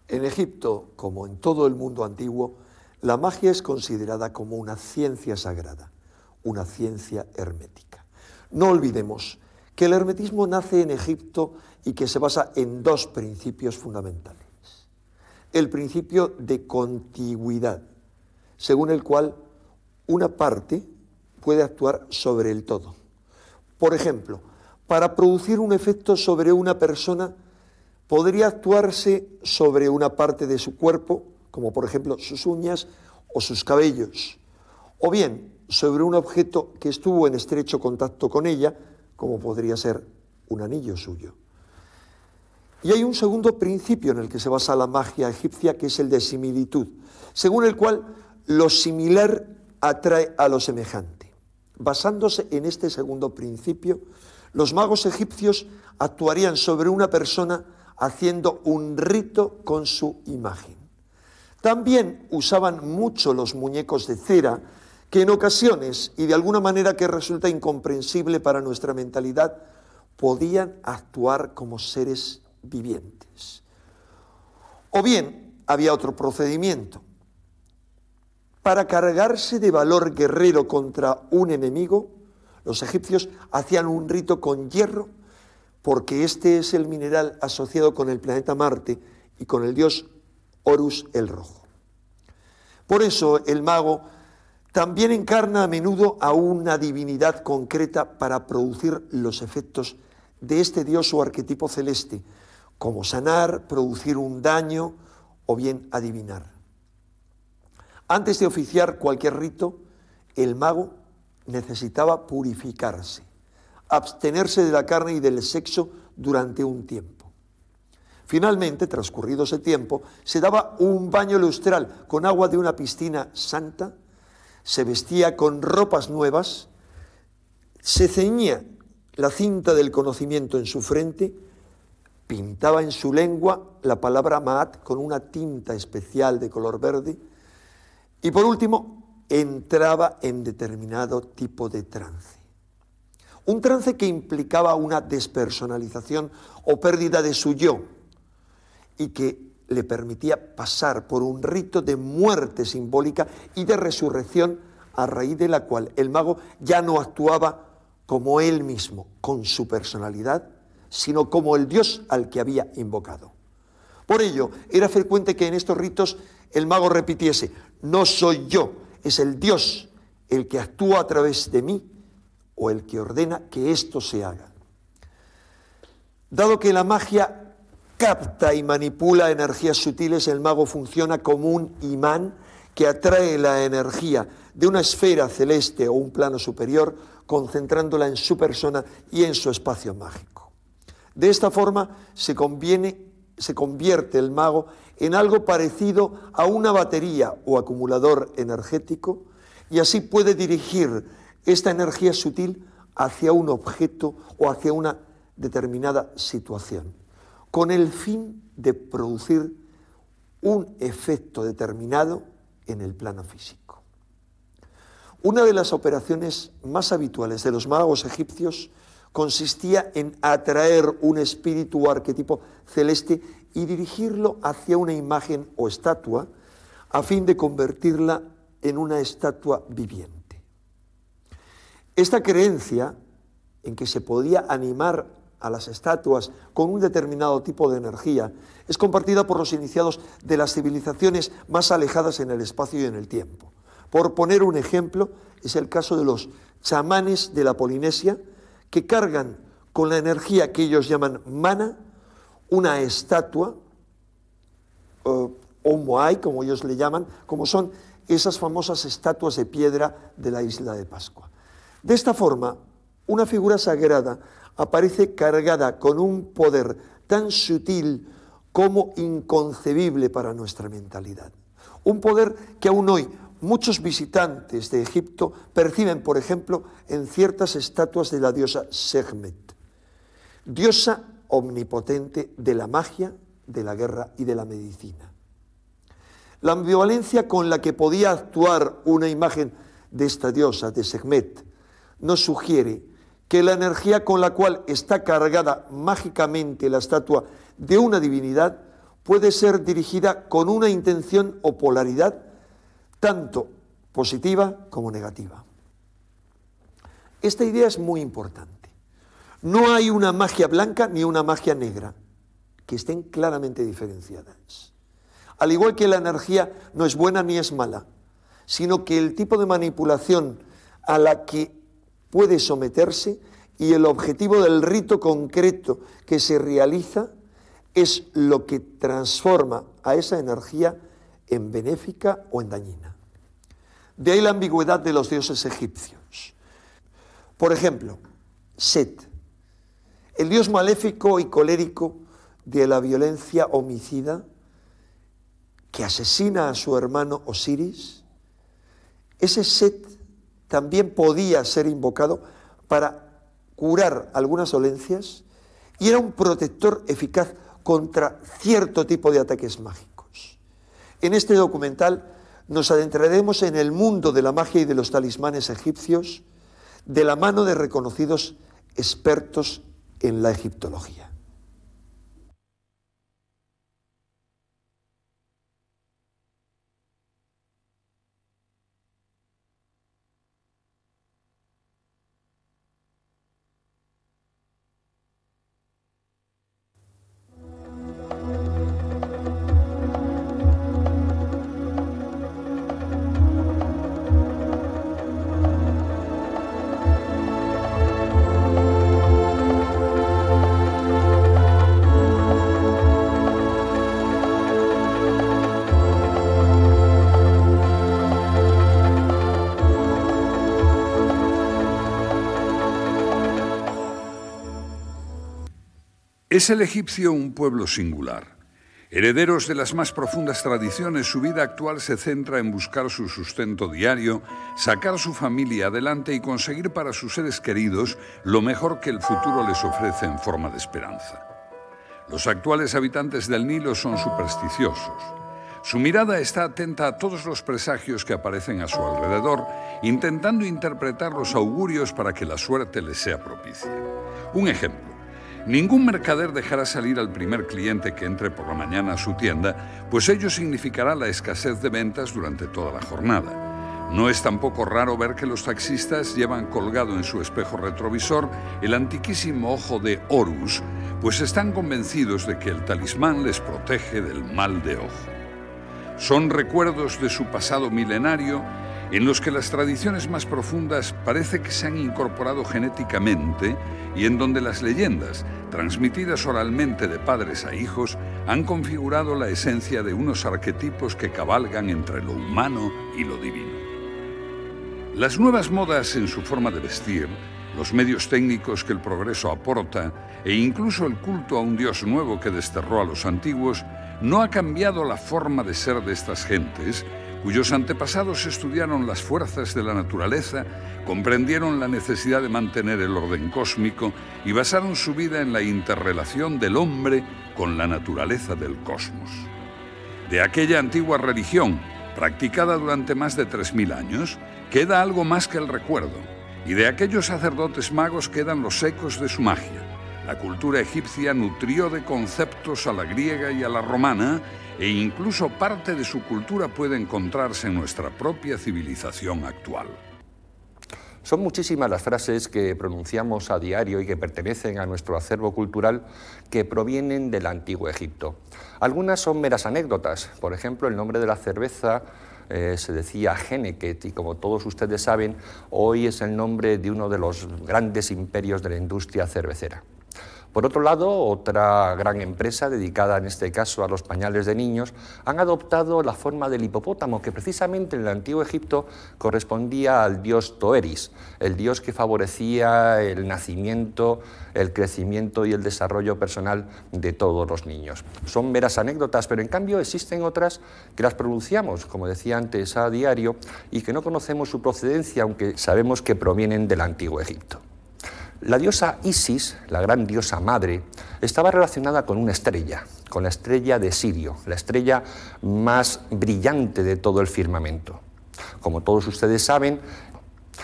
En Egipto, como en todo el mundo antiguo, la magia es considerada como una ciencia sagrada, una ciencia hermética. No olvidemos que el hermetismo nace en Egipto y que se basa en dos principios fundamentales. El principio de contigüidad, según el cual una parte puede actuar sobre el todo. Por ejemplo, para producir un efecto sobre una persona, podría actuarse sobre una parte de su cuerpo, como por ejemplo sus uñas o sus cabellos, o bien sobre un objeto que estuvo en estrecho contacto con ella, como podría ser un anillo suyo. Y hay un segundo principio en el que se basa la magia egipcia, que es el de similitud, según el cual lo similar atrae a lo semejante. Basándose en este segundo principio, los magos egipcios actuarían sobre una persona haciendo un rito con su imagen. También usaban mucho los muñecos de cera, que en ocasiones, y de alguna manera que resulta incomprensible para nuestra mentalidad, podían actuar como seres vivientes. O bien, había otro procedimiento. Para cargarse de valor guerrero contra un enemigo, los egipcios hacían un rito con hierro, porque este es el mineral asociado con el planeta Marte y con el dios Horus el Rojo. Por eso el mago también encarna a menudo a una divinidad concreta para producir los efectos de este dios o arquetipo celeste, como sanar, producir un daño o bien adivinar. Antes de oficiar cualquier rito, el mago necesitaba purificarse, abstenerse de la carne y del sexo durante un tiempo. Finalmente, transcurrido ese tiempo, se daba un baño lustral con agua de una piscina santa, se vestía con ropas nuevas, se ceñía la cinta del conocimiento en su frente, pintaba en su lengua la palabra Maat con una tinta especial de color verde y por último entraba en determinado tipo de trance. Un trance que implicaba una despersonalización o pérdida de su yo y que le permitía pasar por un rito de muerte simbólica y de resurrección, a raíz de la cual el mago ya no actuaba como él mismo, con su personalidad, sino como el dios al que había invocado. Por ello, era frecuente que en estos ritos el mago repitiese: no soy yo, es el dios el que actúa a través de mí o el que ordena que esto se haga. Dado que la magia capta y manipula energías sutiles, el mago funciona como un imán que atrae la energía de una esfera celeste o un plano superior, concentrándola en su persona y en su espacio mágico. De esta forma se convierte el mago en algo parecido a una batería o acumulador energético, y así puede dirigir esta energía sutil hacia un objeto o hacia una determinada situación, con el fin de producir un efecto determinado en el plano físico. Una de las operaciones más habituales de los magos egipcios consistía en atraer un espíritu o arquetipo celeste y dirigirlo hacia una imagen o estatua a fin de convertirla en una estatua viviente. Esta creencia en que se podía animar a las estatuas con un determinado tipo de energía es compartida por los iniciados de las civilizaciones más alejadas en el espacio y en el tiempo. Por poner un ejemplo, es el caso de los chamanes de la Polinesia, que cargan con la energía que ellos llaman mana una estatua, o moai, como ellos le llaman, como son esas famosas estatuas de piedra de la isla de Pascua. De esta forma, una figura sagrada aparece cargada con un poder tan sutil como inconcebible para nuestra mentalidad. Un poder que aún hoy muchos visitantes de Egipto perciben, por ejemplo, en ciertas estatuas de la diosa Sekhmet, diosa omnipotente de la magia, de la guerra y de la medicina. La ambivalencia con la que podía actuar una imagen de esta diosa, de Sekhmet, nos sugiere que la energía con la cual está cargada mágicamente la estatua de una divinidad puede ser dirigida con una intención o polaridad tanto positiva como negativa. Esta idea es muy importante. No hay una magia blanca ni una magia negra, que estén claramente diferenciadas. Al igual que la energía no es buena ni es mala, sino que el tipo de manipulación a la que puede someterse y el objetivo del rito concreto que se realiza es lo que transforma a esa energía en benéfica o en dañina. De ahí la ambigüedad de los dioses egipcios. Por ejemplo, Set, el dios maléfico y colérico de la violencia homicida que asesina a su hermano Osiris, ese Set también podía ser invocado para curar algunas dolencias y era un protector eficaz contra cierto tipo de ataques mágicos. En este documental nos adentraremos en el mundo de la magia y de los talismanes egipcios de la mano de reconocidos expertos en la egiptología. Es el egipcio un pueblo singular. Herederos de las más profundas tradiciones, su vida actual se centra en buscar su sustento diario, sacar su familia adelante y conseguir para sus seres queridos lo mejor que el futuro les ofrece en forma de esperanza. Los actuales habitantes del Nilo son supersticiosos. Su mirada está atenta a todos los presagios que aparecen a su alrededor, intentando interpretar los augurios para que la suerte les sea propicia. Un ejemplo. Ningún mercader dejará salir al primer cliente que entre por la mañana a su tienda, pues ello significará la escasez de ventas durante toda la jornada. No es tampoco raro ver que los taxistas llevan colgado en su espejo retrovisor el antiquísimo ojo de Horus, pues están convencidos de que el talismán les protege del mal de ojo. Son recuerdos de su pasado milenario en los que las tradiciones más profundas parece que se han incorporado genéticamente y en donde las leyendas, transmitidas oralmente de padres a hijos, han configurado la esencia de unos arquetipos que cabalgan entre lo humano y lo divino. Las nuevas modas en su forma de vestir, los medios técnicos que el progreso aporta e incluso el culto a un dios nuevo que desterró a los antiguos, no ha cambiado la forma de ser de estas gentes, cuyos antepasados estudiaron las fuerzas de la naturaleza, comprendieron la necesidad de mantener el orden cósmico y basaron su vida en la interrelación del hombre con la naturaleza del cosmos. De aquella antigua religión, practicada durante más de 3000 años, queda algo más que el recuerdo, y de aquellos sacerdotes magos quedan los ecos de su magia. La cultura egipcia nutrió de conceptos a la griega y a la romana, e incluso parte de su cultura puede encontrarse en nuestra propia civilización actual. Son muchísimas las frases que pronunciamos a diario y que pertenecen a nuestro acervo cultural que provienen del antiguo Egipto. Algunas son meras anécdotas. Por ejemplo, el nombre de la cerveza se decía Henneket y, como todos ustedes saben, hoy es el nombre de uno de los grandes imperios de la industria cervecera. Por otro lado, otra gran empresa, dedicada en este caso a los pañales de niños, han adoptado la forma del hipopótamo, que precisamente en el antiguo Egipto correspondía al dios Toeris, el dios que favorecía el nacimiento, el crecimiento y el desarrollo personal de todos los niños. Son meras anécdotas, pero en cambio existen otras que las pronunciamos, como decía antes, a diario y que no conocemos su procedencia, aunque sabemos que provienen del antiguo Egipto. La diosa Isis, la gran diosa madre, estaba relacionada con una estrella, con la estrella de Sirio, la estrella más brillante de todo el firmamento. Como todos ustedes saben,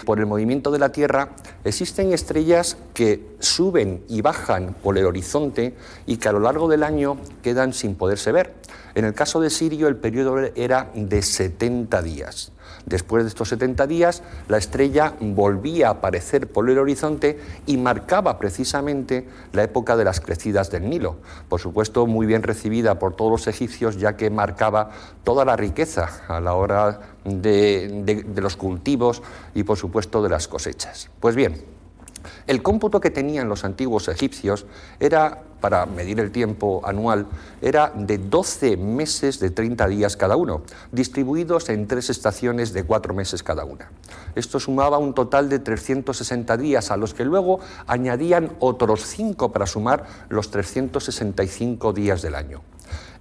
Por el movimiento de la Tierra existen estrellas que suben y bajan por el horizonte y que a lo largo del año quedan sin poderse ver. En el caso de Sirio el periodo era de 70 días. Después de estos 70 días, la estrella volvía a aparecer por el horizonte y marcaba precisamente la época de las crecidas del Nilo. Por supuesto, muy bien recibida por todos los egipcios, ya que marcaba toda la riqueza a la hora de los cultivos y, por supuesto, de las cosechas. Pues bien, el cómputo que tenían los antiguos egipcios era, para medir el tiempo anual, era de 12 meses de 30 días cada uno, distribuidos en 3 estaciones de 4 meses cada una. Esto sumaba un total de 360 días, a los que luego añadían otros 5 para sumar los 365 días del año.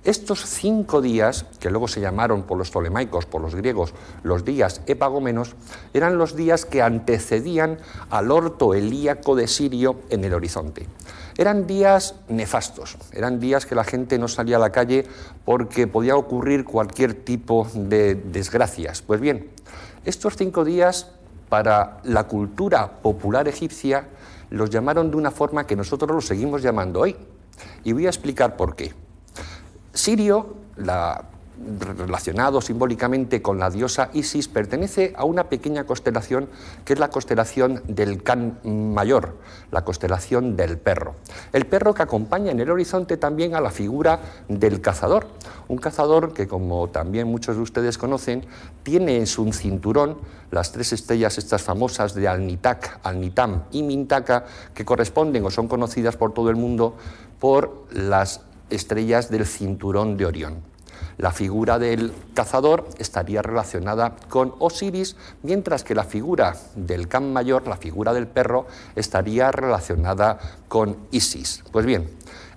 Estos 5 días, que luego se llamaron por los tolemaicos, por los griegos, los días epagómenos, eran los días que antecedían al orto helíaco de Sirio en el horizonte. Eran días nefastos, eran días que la gente no salía a la calle porque podía ocurrir cualquier tipo de desgracias. Pues bien, estos 5 días, para la cultura popular egipcia, los llamaron de una forma que nosotros los seguimos llamando hoy. Y voy a explicar por qué. Sirio, relacionado simbólicamente con la diosa Isis, pertenece a una pequeña constelación que es la constelación del Can Mayor, la constelación del perro. El perro que acompaña en el horizonte también a la figura del cazador, un cazador que, como también muchos de ustedes conocen, tiene en su cinturón las 3 estrellas estas famosas de Al-Nitak, Al-Nitam y Mintaka, que corresponden o son conocidas por todo el mundo por las estrellas del cinturón de Orión. La figura del cazador estaría relacionada con Osiris, mientras que la figura del Can Mayor, la figura del perro, estaría relacionada con Isis. Pues bien,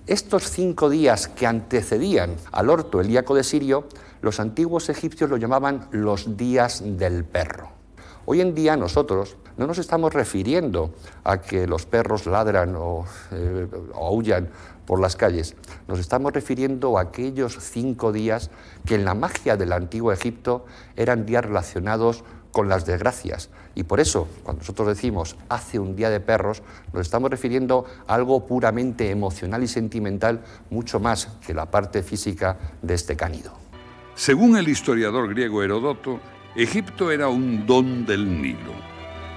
estos 5 días que antecedían al orto helíaco de Sirio, los antiguos egipcios lo llamaban los días del perro. Hoy en día nosotros no nos estamos refiriendo a que los perros ladran o aúllan por las calles. Nos estamos refiriendo a aquellos 5 días que en la magia del antiguo Egipto eran días relacionados con las desgracias. Y por eso, cuando nosotros decimos hace un día de perros, nos estamos refiriendo a algo puramente emocional y sentimental, mucho más que la parte física de este cánido. Según el historiador griego Heródoto, Egipto era un don del Nilo.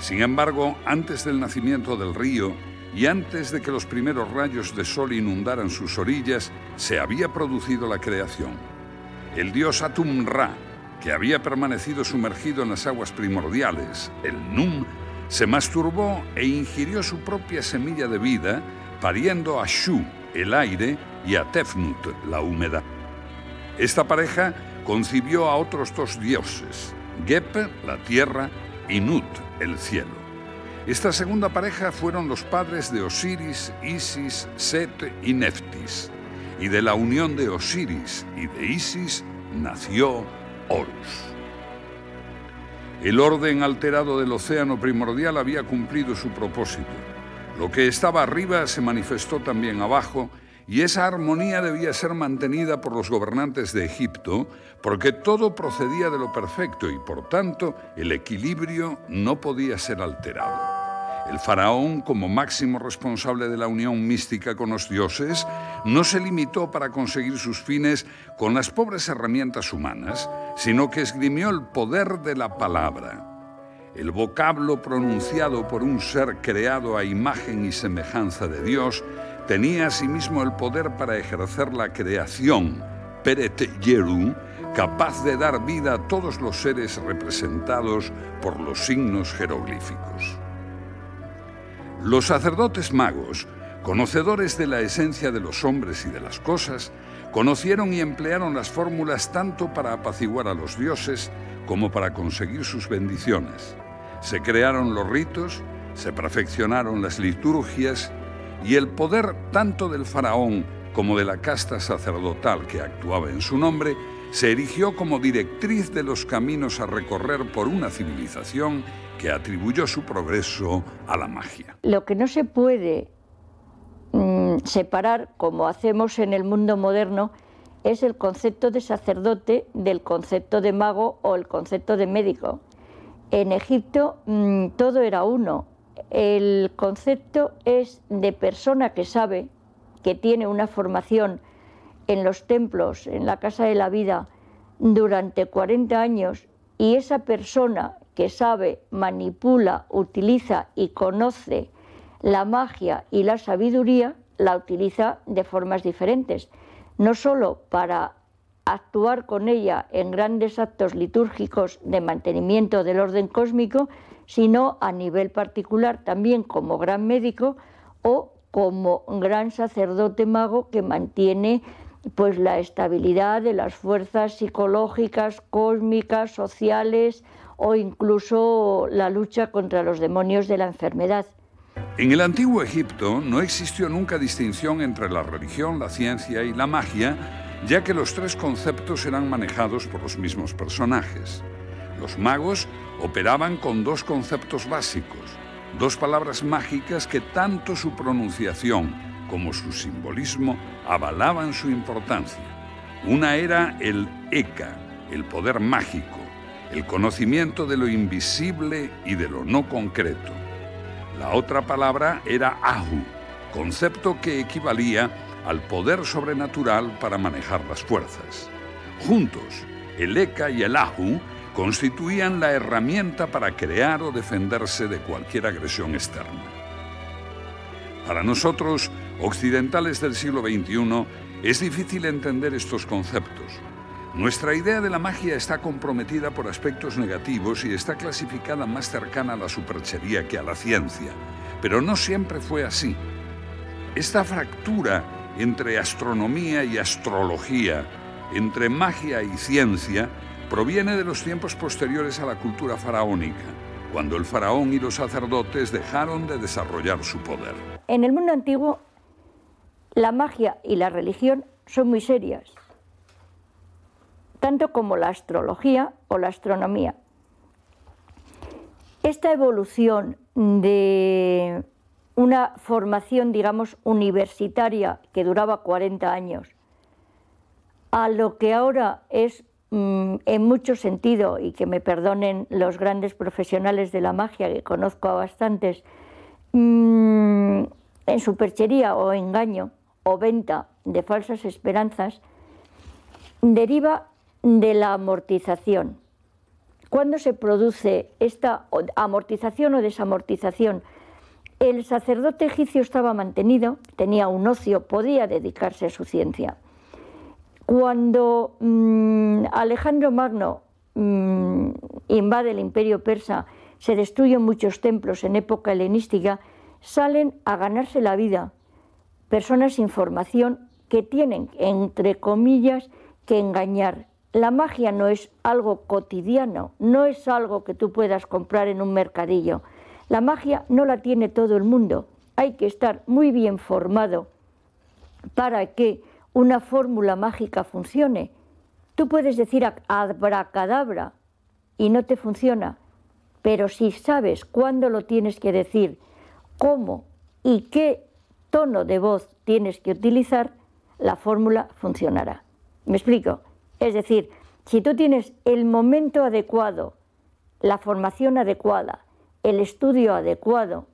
Sin embargo, antes del nacimiento del río y antes de que los primeros rayos de sol inundaran sus orillas, se había producido la creación. El dios Atum-Ra, que había permanecido sumergido en las aguas primordiales, el Num, se masturbó e ingirió su propia semilla de vida, pariendo a Shu, el aire, y a Tefnut, la humedad. Esta pareja concibió a otros 2 dioses, Geb, la tierra, y Nut, el cielo. Esta segunda pareja fueron los padres de Osiris, Isis, Set y Neftis. Y de la unión de Osiris y de Isis nació Horus. El orden alterado del océano primordial había cumplido su propósito. Lo que estaba arriba se manifestó también abajo, y esa armonía debía ser mantenida por los gobernantes de Egipto, porque todo procedía de lo perfecto y, por tanto, el equilibrio no podía ser alterado. El faraón, como máximo responsable de la unión mística con los dioses, no se limitó para conseguir sus fines con las pobres herramientas humanas, sino que esgrimió el poder de la palabra. El vocablo pronunciado por un ser creado a imagen y semejanza de Dios tenía asimismo el poder para ejercer la creación, Peret Yeru, capaz de dar vida a todos los seres representados por los signos jeroglíficos. Los sacerdotes magos, conocedores de la esencia de los hombres y de las cosas, conocieron y emplearon las fórmulas tanto para apaciguar a los dioses como para conseguir sus bendiciones. Se crearon los ritos, se perfeccionaron las liturgias, y el poder tanto del faraón como de la casta sacerdotal que actuaba en su nombre se erigió como directriz de los caminos a recorrer por una civilización que atribuyó su progreso a la magia. Lo que no se puede separar, como hacemos en el mundo moderno, es el concepto de sacerdote del concepto de mago o el concepto de médico. en Egipto todo era uno. El concepto es de persona que sabe, que tiene una formación en los templos, en la Casa de la Vida, durante 40 años, y esa persona que sabe, manipula, utiliza y conoce la magia y la sabiduría, la utiliza de formas diferentes, no solo para actuar con ella en grandes actos litúrgicos de mantenimiento del orden cósmico, sino a nivel particular también como gran médico o como gran sacerdote mago que mantiene pues la estabilidad de las fuerzas psicológicas, cósmicas, sociales o incluso la lucha contra los demonios de la enfermedad. En el antiguo Egipto no existió nunca distinción entre la religión, la ciencia y la magia, ya que los tres conceptos eran manejados por los mismos personajes. Los magos operaban con dos conceptos básicos, dos palabras mágicas que tanto su pronunciación como su simbolismo avalaban su importancia. Una era el Eka, el poder mágico, el conocimiento de lo invisible y de lo no concreto. La otra palabra era Ahu, concepto que equivalía al poder sobrenatural para manejar las fuerzas. Juntos, el Eka y el Ahu constituían la herramienta para crear o defenderse de cualquier agresión externa. Para nosotros, occidentales del siglo XXI, es difícil entender estos conceptos. Nuestra idea de la magia está comprometida por aspectos negativos y está clasificada más cercana a la superchería que a la ciencia, pero no siempre fue así. Esta fractura entre astronomía y astrología, entre magia y ciencia, proviene de los tiempos posteriores a la cultura faraónica, cuando el faraón y los sacerdotes dejaron de desarrollar su poder. En el mundo antiguo, la magia y la religión son muy serias, tanto como la astrología o la astronomía. Esta evolución de una formación, digamos, universitaria que duraba 40 años, a lo que ahora es, en mucho sentido, y que me perdonen los grandes profesionales de la magia, que conozco a bastantes, en superchería o engaño o venta de falsas esperanzas, deriva de la amortización. ¿Cuándo se produce esta amortización o desamortización? El sacerdote egipcio estaba mantenido, tenía un ocio, podía dedicarse a su ciencia. Cuando Alejandro Magno invade el imperio persa, se destruyen muchos templos en época helenística, salen a ganarse la vida personas sin formación que tienen, entre comillas, que engañar. La magia no es algo cotidiano, no es algo que tú puedas comprar en un mercadillo. La magia no la tiene todo el mundo. Hay que estar muy bien formado para que una fórmula mágica funcione. Tú puedes decir abracadabra y no te funciona, pero si sabes cuándo lo tienes que decir, cómo y qué tono de voz tienes que utilizar, la fórmula funcionará. ¿Me explico? Es decir, si tú tienes el momento adecuado, la formación adecuada, el estudio adecuado,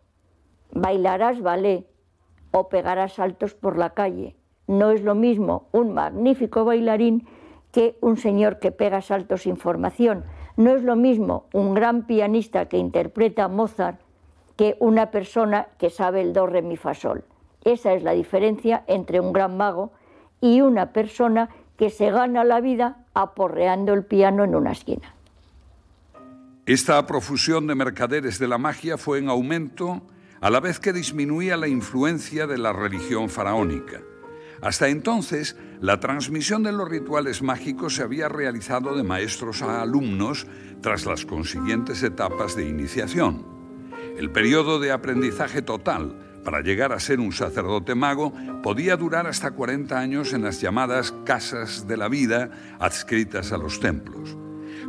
bailarás ballet o pegarás saltos por la calle. No es lo mismo un magnífico bailarín que un señor que pega saltos sin formación. No es lo mismo un gran pianista que interpreta a Mozart que una persona que sabe el do, re, mi, fa, sol. Esa es la diferencia entre un gran mago y una persona que se gana la vida aporreando el piano en una esquina. Esta profusión de mercaderes de la magia fue en aumento a la vez que disminuía la influencia de la religión faraónica. Hasta entonces, la transmisión de los rituales mágicos se había realizado de maestros a alumnos tras las consiguientes etapas de iniciación. El periodo de aprendizaje total para llegar a ser un sacerdote mago podía durar hasta 40 años en las llamadas casas de la vida adscritas a los templos.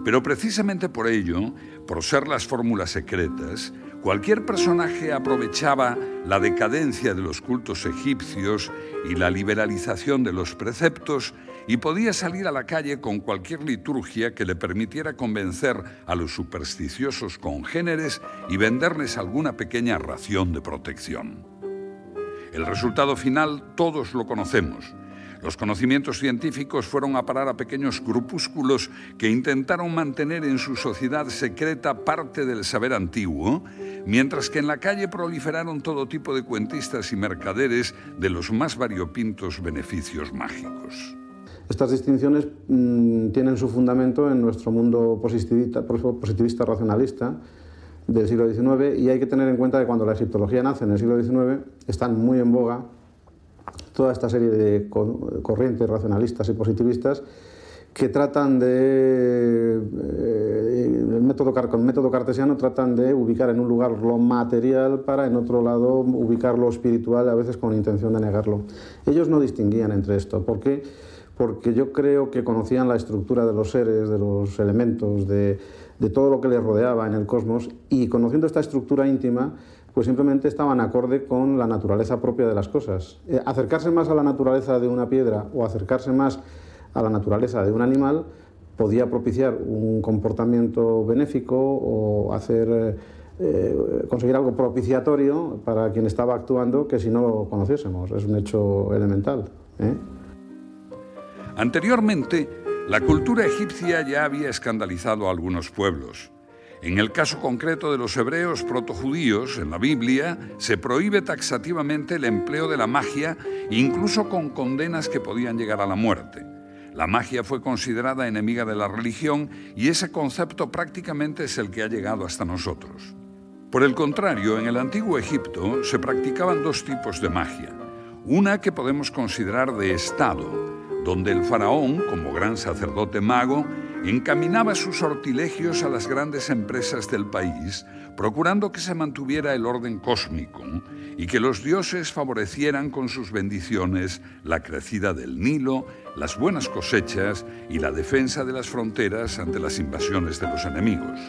Pero precisamente por ello, por ser las fórmulas secretas, Cualquier personaje aprovechaba la decadencia de los cultos egipcios y la liberalización de los preceptos y podía salir a la calle con cualquier liturgia que le permitiera convencer a los supersticiosos congéneres y venderles alguna pequeña ración de protección. El resultado final todos lo conocemos. Los conocimientos científicos fueron a parar a pequeños grupúsculos que intentaron mantener en su sociedad secreta parte del saber antiguo, mientras que en la calle proliferaron todo tipo de cuentistas y mercaderes de los más variopintos beneficios mágicos. Estas distinciones tienen su fundamento en nuestro mundo positivista racionalista del siglo XIX, y hay que tener en cuenta que cuando la egiptología nace en el siglo XIX están muy en boga toda esta serie de corrientes racionalistas y positivistas que tratan de, con método cartesiano, tratan de ubicar en un lugar lo material para en otro lado ubicar lo espiritual, a veces con intención de negarlo. Ellos no distinguían entre esto. ¿Por qué? Porque yo creo que conocían la estructura de los seres, de los elementos, de todo lo que les rodeaba en el cosmos, y conociendo esta estructura íntima, pues simplemente estaban acorde con la naturaleza propia de las cosas. Acercarse más a la naturaleza de una piedra o acercarse más a la naturaleza de un animal podía propiciar un comportamiento benéfico o conseguir algo propiciatorio para quien estaba actuando que si no lo conociésemos. Es un hecho elemental, ¿eh? Anteriormente, la cultura egipcia ya había escandalizado a algunos pueblos. En el caso concreto de los hebreos protojudíos, en la Biblia, se prohíbe taxativamente el empleo de la magia, incluso con condenas que podían llegar a la muerte. La magia fue considerada enemiga de la religión y ese concepto prácticamente es el que ha llegado hasta nosotros. Por el contrario, en el antiguo Egipto se practicaban dos tipos de magia. Una que podemos considerar de Estado, donde el faraón, como gran sacerdote mago, encaminaba sus sortilegios a las grandes empresas del país, procurando que se mantuviera el orden cósmico y que los dioses favorecieran con sus bendiciones la crecida del Nilo, las buenas cosechas y la defensa de las fronteras ante las invasiones de los enemigos.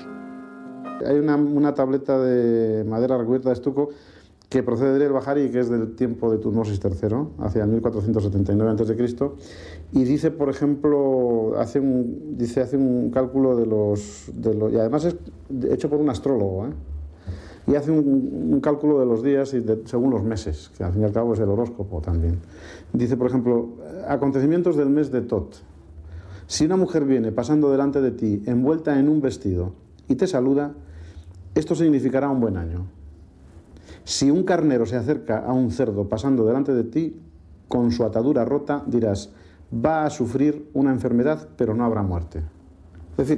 Hay una tableta de madera recubierta de estuco que procede del Bahari, que es del tiempo de Tutmosis III, hacia el 1479 a.C., y dice, por ejemplo, hace un cálculo de los y además es hecho por un astrólogo, y hace un cálculo de los días según los meses, que al fin y al cabo es el horóscopo también. Dice, por ejemplo, acontecimientos del mes de Tot. Si una mujer viene pasando delante de ti envuelta en un vestido y te saluda, esto significará un buen año. Si un carnero se acerca a un cerdo pasando delante de ti, con su atadura rota, dirás, va a sufrir una enfermedad, pero no habrá muerte. Es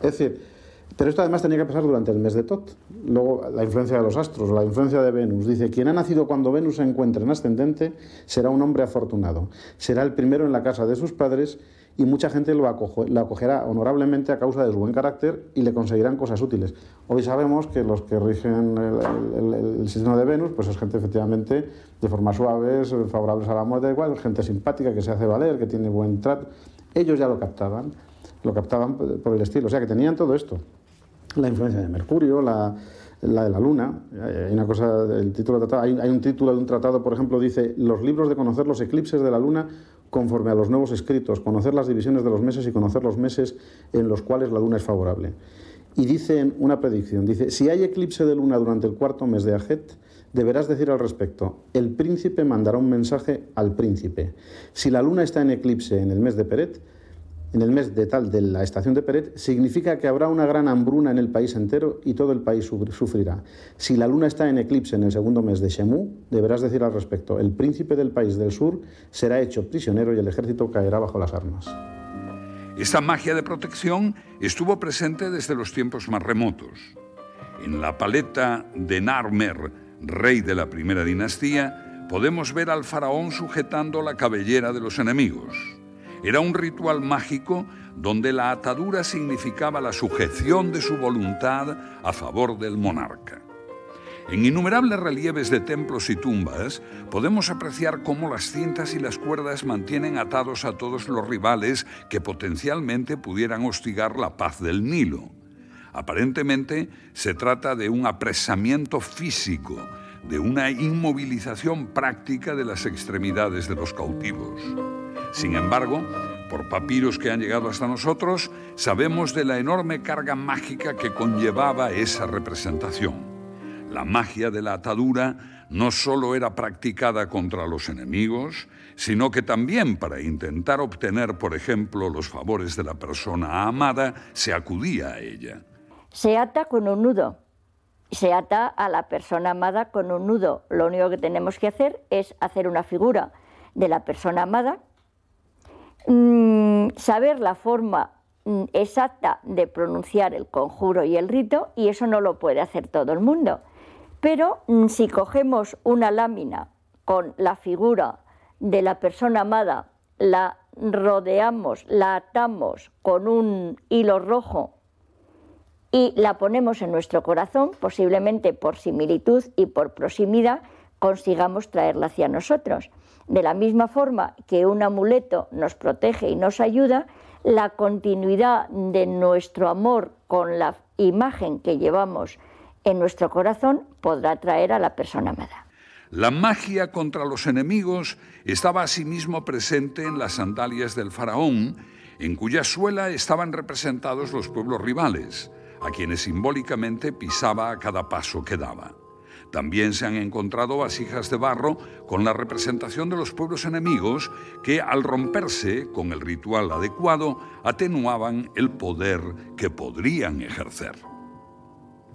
decir, pero esto además tenía que pasar durante el mes de Tot. Luego, la influencia de los astros, la influencia de Venus. Dice, quien ha nacido cuando Venus se encuentra en ascendente será un hombre afortunado. Será el primero en la casa de sus padres y mucha gente lo acogerá honorablemente a causa de su buen carácter y le conseguirán cosas útiles. Hoy sabemos que los que rigen el signo de Venus, pues es gente efectivamente de formas suaves, favorables a la muerte, igual, gente simpática, que se hace valer, que tiene buen trato. Ellos ya lo captaban por el estilo, o sea que tenían todo esto. La influencia de Mercurio, la de la Luna. Hay una cosa, el título de tratado, hay un título de un tratado, por ejemplo, dice los libros de conocer los eclipses de la Luna conforme a los nuevos escritos, conocer las divisiones de los meses y conocer los meses en los cuales la Luna es favorable. Y dice una predicción, dice, si hay eclipse de Luna durante el cuarto mes de Ajet, deberás decir al respecto, el príncipe mandará un mensaje al príncipe. Si la Luna está en eclipse en el mes de Peret, en el mes de la estación de Peret, significa que habrá una gran hambruna en el país entero y todo el país sufrirá. Si la luna está en eclipse en el segundo mes de Shemú, deberás decir al respecto, el príncipe del país del sur será hecho prisionero y el ejército caerá bajo las armas. Esta magia de protección estuvo presente desde los tiempos más remotos. En la paleta de Narmer, rey de la primera dinastía, podemos ver al faraón sujetando la cabellera de los enemigos. Era un ritual mágico donde la atadura significaba la sujeción de su voluntad a favor del monarca. En innumerables relieves de templos y tumbas podemos apreciar cómo las cintas y las cuerdas mantienen atados a todos los rivales que potencialmente pudieran hostigar la paz del Nilo. Aparentemente se trata de un apresamiento físico, de una inmovilización práctica de las extremidades de los cautivos. Sin embargo, por papiros que han llegado hasta nosotros, sabemos de la enorme carga mágica que conllevaba esa representación. La magia de la atadura no solo era practicada contra los enemigos, sino que también para intentar obtener, por ejemplo, los favores de la persona amada, se acudía a ella. Se ata con un nudo. Se ata a la persona amada con un nudo. Lo único que tenemos que hacer es hacer una figura de la persona amada, saber la forma exacta de pronunciar el conjuro y el rito, y eso no lo puede hacer todo el mundo. Pero si cogemos una lámina con la figura de la persona amada, la rodeamos, la atamos con un hilo rojo y la ponemos en nuestro corazón, posiblemente por similitud y por proximidad consigamos traerla hacia nosotros. De la misma forma que un amuleto nos protege y nos ayuda, la continuidad de nuestro amor con la imagen que llevamos en nuestro corazón podrá traer a la persona amada. La magia contra los enemigos estaba asimismo presente en las sandalias del faraón, en cuya suela estaban representados los pueblos rivales, a quienes simbólicamente pisaba a cada paso que daba. También se han encontrado vasijas de barro con la representación de los pueblos enemigos que, al romperse con el ritual adecuado, atenuaban el poder que podrían ejercer.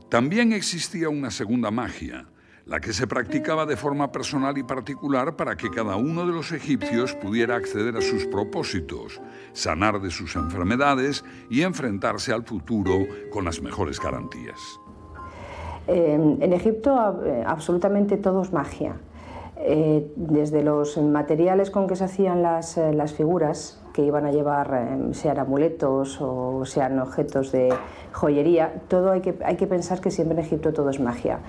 También existía una segunda magia, la que se practicaba de forma personal y particular para que cada uno de los egipcios pudiera acceder a sus propósitos, sanar de sus enfermedades y enfrentarse al futuro con las mejores garantías. En Egipto absolutamente todo es magia. Desde los materiales con que se hacían las figuras, que iban a llevar, sean amuletos o sean objetos de joyería, todo hay que pensar que siempre en Egipto todo es magia.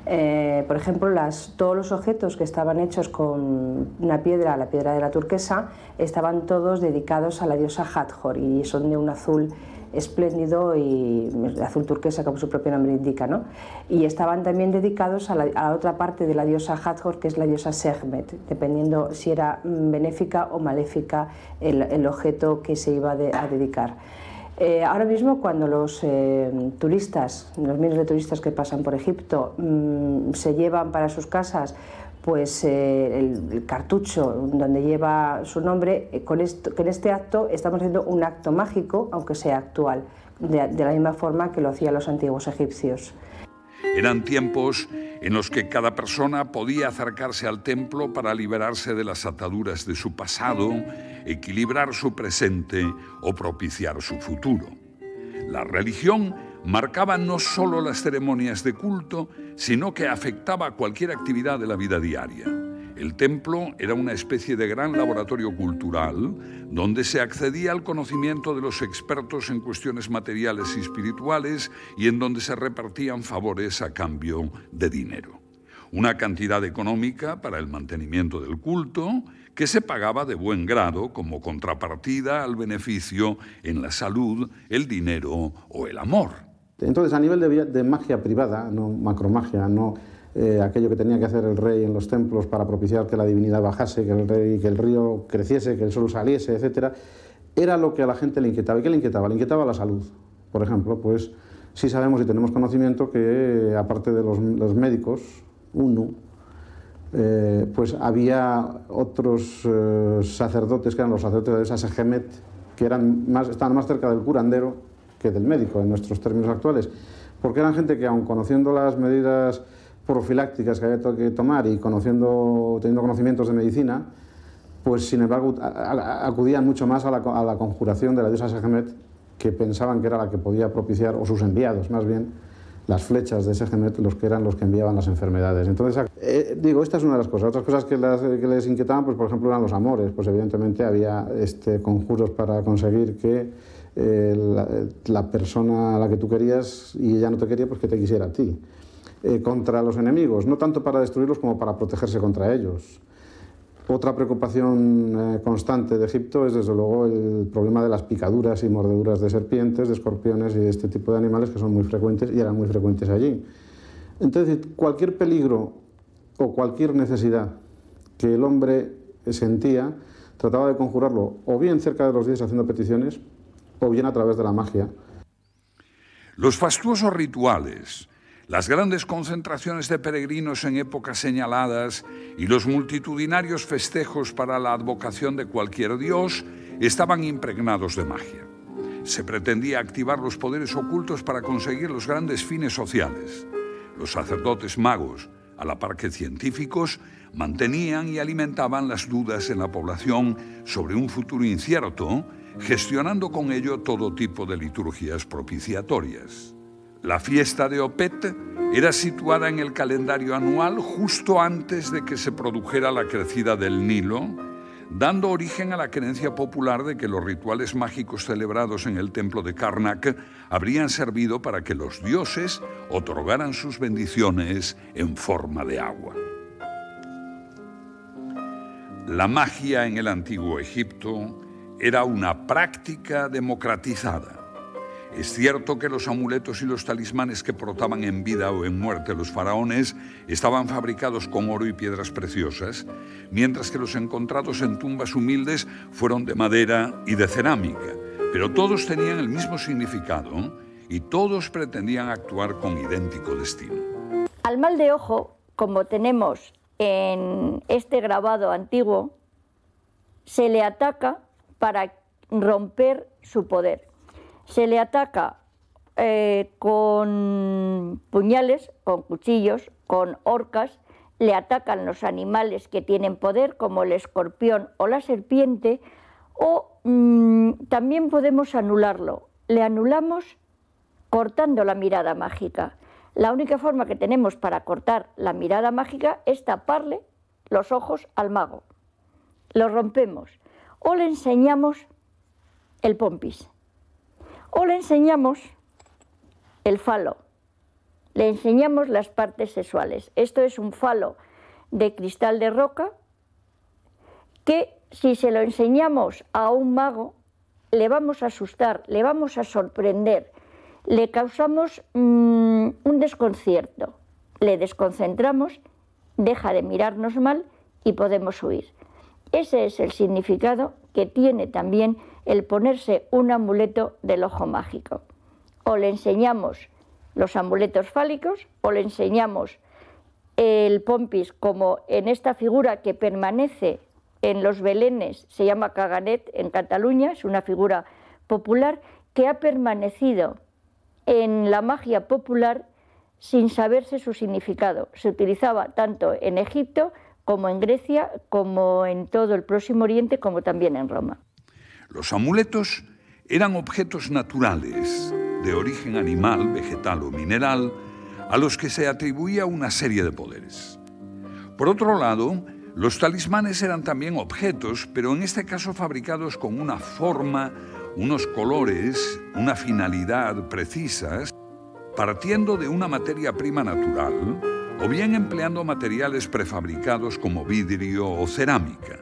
Por ejemplo, todos los objetos que estaban hechos con una piedra, la piedra de la turquesa, estaban todos dedicados a la diosa Hathor y son de un azul espléndido y azul turquesa, como su propio nombre indica, ¿no? Y estaban también dedicados a la otra parte de la diosa Hathor, que es la diosa Sekhmet, dependiendo si era benéfica o maléfica el objeto que se iba a dedicar. Ahora mismo, cuando los turistas, los miles de turistas que pasan por Egipto, se llevan para sus casas pues el cartucho donde lleva su nombre, con este acto estamos haciendo un acto mágico, aunque sea actual, de la misma forma que lo hacían los antiguos egipcios. Eran tiempos en los que cada persona podía acercarse al templo para liberarse de las ataduras de su pasado, equilibrar su presente o propiciar su futuro. La religión marcaba no solo las ceremonias de culto, sino que afectaba cualquier actividad de la vida diaria. El templo era una especie de gran laboratorio cultural donde se accedía al conocimiento de los expertos en cuestiones materiales y espirituales y en donde se repartían favores a cambio de dinero. Una cantidad económica para el mantenimiento del culto que se pagaba de buen grado como contrapartida al beneficio en la salud, el dinero o el amor. Entonces, a nivel de magia privada, no macromagia, no aquello que tenía que hacer el rey en los templos para propiciar que la divinidad bajase, que el río creciese, que el sol saliese, etc., era lo que a la gente le inquietaba. ¿Y qué le inquietaba? Le inquietaba la salud. Por ejemplo, pues sí sabemos y tenemos conocimiento que, aparte de los médicos, pues había otros sacerdotes, que eran los sacerdotes de esa Sekhmet, que estaban más cerca del curandero que del médico, en nuestros términos actuales, porque eran gente que, aun conociendo las medidas profilácticas que había que tomar y teniendo conocimientos de medicina, pues sin embargo acudían mucho más a la conjuración de la diosa Sekhmet, que pensaban que era la que podía propiciar, o sus enviados más bien, las flechas de Sekhmet, los que enviaban las enfermedades. Entonces, esta es una de las cosas. Otras cosas que les inquietaban, pues por ejemplo, eran los amores. Pues evidentemente había conjuros para conseguir que la persona a la que tú querías y ella no te quería, pues que te quisiera a ti. Contra los enemigos, no tanto para destruirlos como para protegerse contra ellos. Otra preocupación constante de Egipto es, desde luego, el problema de las picaduras y mordeduras de serpientes, de escorpiones y de este tipo de animales que son muy frecuentes y eran muy frecuentes allí. Entonces, cualquier peligro o cualquier necesidad que el hombre sentía, trataba de conjurarlo o bien cerca de los dioses haciendo peticiones o bien a través de la magia. Los fastuosos rituales, las grandes concentraciones de peregrinos en épocas señaladas y los multitudinarios festejos para la advocación de cualquier dios estaban impregnados de magia. Se pretendía activar los poderes ocultos para conseguir los grandes fines sociales. Los sacerdotes magos, a la par que científicos, mantenían y alimentaban las dudas en la población sobre un futuro incierto, gestionando con ello todo tipo de liturgias propiciatorias. La fiesta de Opet era situada en el calendario anual justo antes de que se produjera la crecida del Nilo, dando origen a la creencia popular de que los rituales mágicos celebrados en el templo de Karnak habrían servido para que los dioses otorgaran sus bendiciones en forma de agua. La magia en el antiguo Egipto era una práctica democratizada. Es cierto que los amuletos y los talismanes que portaban en vida o en muerte los faraones estaban fabricados con oro y piedras preciosas, mientras que los encontrados en tumbas humildes fueron de madera y de cerámica, pero todos tenían el mismo significado y todos pretendían actuar con idéntico destino. Al mal de ojo, como tenemos en este grabado antiguo, se le ataca para romper su poder. Se le ataca con puñales, con cuchillos, con horcas, le atacan los animales que tienen poder, como el escorpión o la serpiente, o también podemos anularlo. Le anulamos cortando la mirada mágica. La única forma que tenemos para cortar la mirada mágica es taparle los ojos al mago. Lo rompemos o le enseñamos el pompis. O le enseñamos el falo, le enseñamos las partes sexuales. Esto es un falo de cristal de roca que, si se lo enseñamos a un mago, le vamos a asustar, le vamos a sorprender, le causamos un desconcierto, le desconcentramos, deja de mirarnos mal y podemos huir. Ese es el significado que tiene también el ponerse un amuleto del ojo mágico. O le enseñamos los amuletos fálicos, o le enseñamos el pompis, como en esta figura que permanece en los belenes, se llama caganet en Cataluña, es una figura popular que ha permanecido en la magia popular sin saberse su significado. Se utilizaba tanto en Egipto como en Grecia, como en todo el Próximo Oriente, como también en Roma. Los amuletos eran objetos naturales, de origen animal, vegetal o mineral, a los que se atribuía una serie de poderes. Por otro lado, los talismanes eran también objetos, pero en este caso fabricados con una forma, unos colores, una finalidad precisas, partiendo de una materia prima natural, o bien empleando materiales prefabricados como vidrio o cerámica.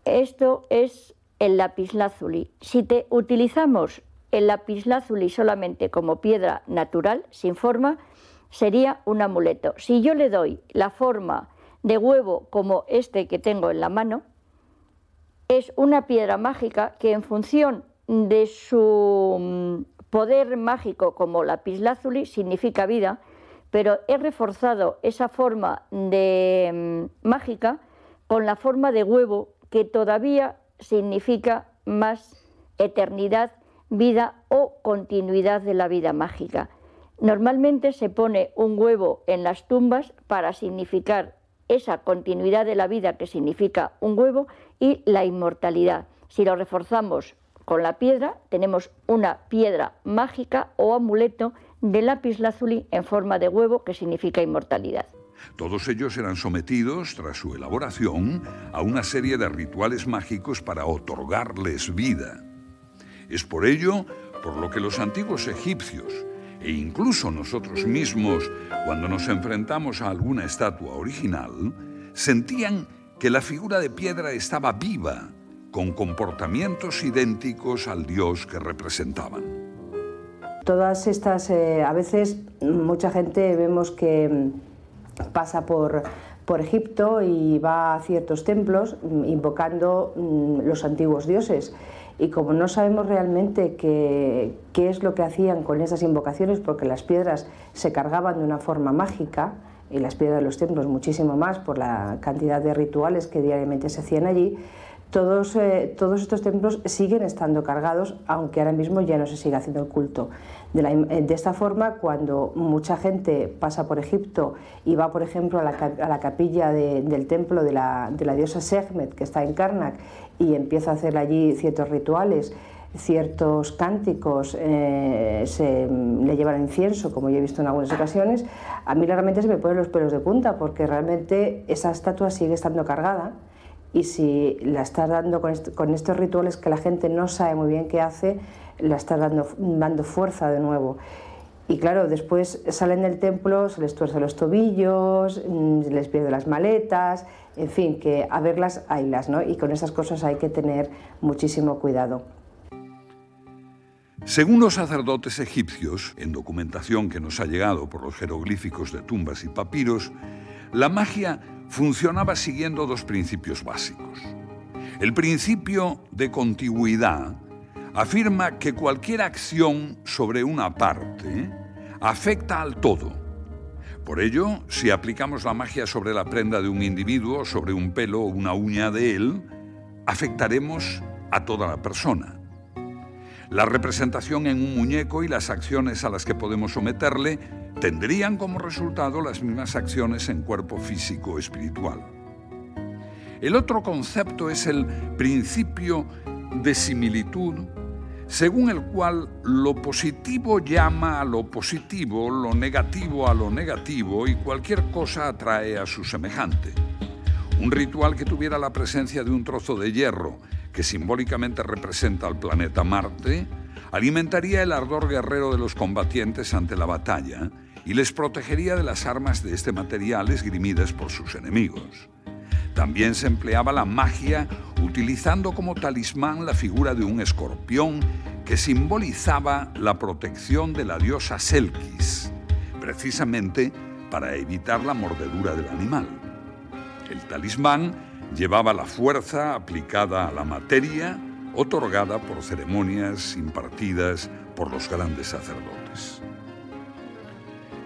Esto es el lapislázuli. Si utilizamos el lapislázuli solamente como piedra natural, sin forma, sería un amuleto. Si yo le doy la forma de huevo como este que tengo en la mano, es una piedra mágica que, en función de su poder mágico como lapislázuli, significa vida, pero he reforzado esa forma de mágica con la forma de huevo, que todavía significa más eternidad, vida o continuidad de la vida mágica. Normalmente se pone un huevo en las tumbas para significar esa continuidad de la vida que significa un huevo y la inmortalidad. Si lo reforzamos con la piedra, tenemos una piedra mágica o amuleto de lapislázuli en forma de huevo que significa inmortalidad. Todos ellos eran sometidos, tras su elaboración, a una serie de rituales mágicos para otorgarles vida. Es por ello por lo que los antiguos egipcios, e incluso nosotros mismos, cuando nos enfrentamos a alguna estatua original, sentían que la figura de piedra estaba viva, con comportamientos idénticos al dios que representaban. Todas estas, a veces mucha gente vemos que pasa por Egipto y va a ciertos templos invocando los antiguos dioses. Y como no sabemos realmente qué es lo que hacían con esas invocaciones, porque las piedras se cargaban de una forma mágica, y las piedras de los templos muchísimo más por la cantidad de rituales que diariamente se hacían allí, todos estos templos siguen estando cargados, aunque ahora mismo ya no se sigue haciendo el culto. De esta forma, cuando mucha gente pasa por Egipto y va, por ejemplo, a la capilla del templo de la diosa Sekhmet, que está en Karnak, y empieza a hacer allí ciertos rituales, ciertos cánticos, le llevan incienso, como yo he visto en algunas ocasiones, a mí realmente se me ponen los pelos de punta, porque realmente esa estatua sigue estando cargada. Y si la estás dando con estos rituales que la gente no sabe muy bien qué hace, la estás dando fuerza de nuevo. Y claro, después salen del templo, se les tuercen los tobillos, se les pierden las maletas, en fin, que a verlas haylas, ¿no? Y con estas cosas hay que tener muchísimo cuidado. Según los sacerdotes egipcios, en documentación que nos ha llegado por los jeroglíficos de tumbas y papiros, la magia funcionaba siguiendo dos principios básicos. El principio de contigüidad afirma que cualquier acción sobre una parte afecta al todo. Por ello, si aplicamos la magia sobre la prenda de un individuo, sobre un pelo o una uña de él, afectaremos a toda la persona. La representación en un muñeco y las acciones a las que podemos someterle tendrían como resultado las mismas acciones en cuerpo físico o espiritual. El otro concepto es el principio de similitud, según el cual lo positivo llama a lo positivo, lo negativo a lo negativo y cualquier cosa atrae a su semejante. Un ritual que tuviera la presencia de un trozo de hierro que simbólicamente representa al planeta Marte, alimentaría el ardor guerrero de los combatientes ante la batalla y les protegería de las armas de este material esgrimidas por sus enemigos. También se empleaba la magia utilizando como talismán la figura de un escorpión que simbolizaba la protección de la diosa Selkis, precisamente para evitar la mordedura del animal. El talismán llevaba la fuerza aplicada a la materia, otorgada por ceremonias impartidas por los grandes sacerdotes.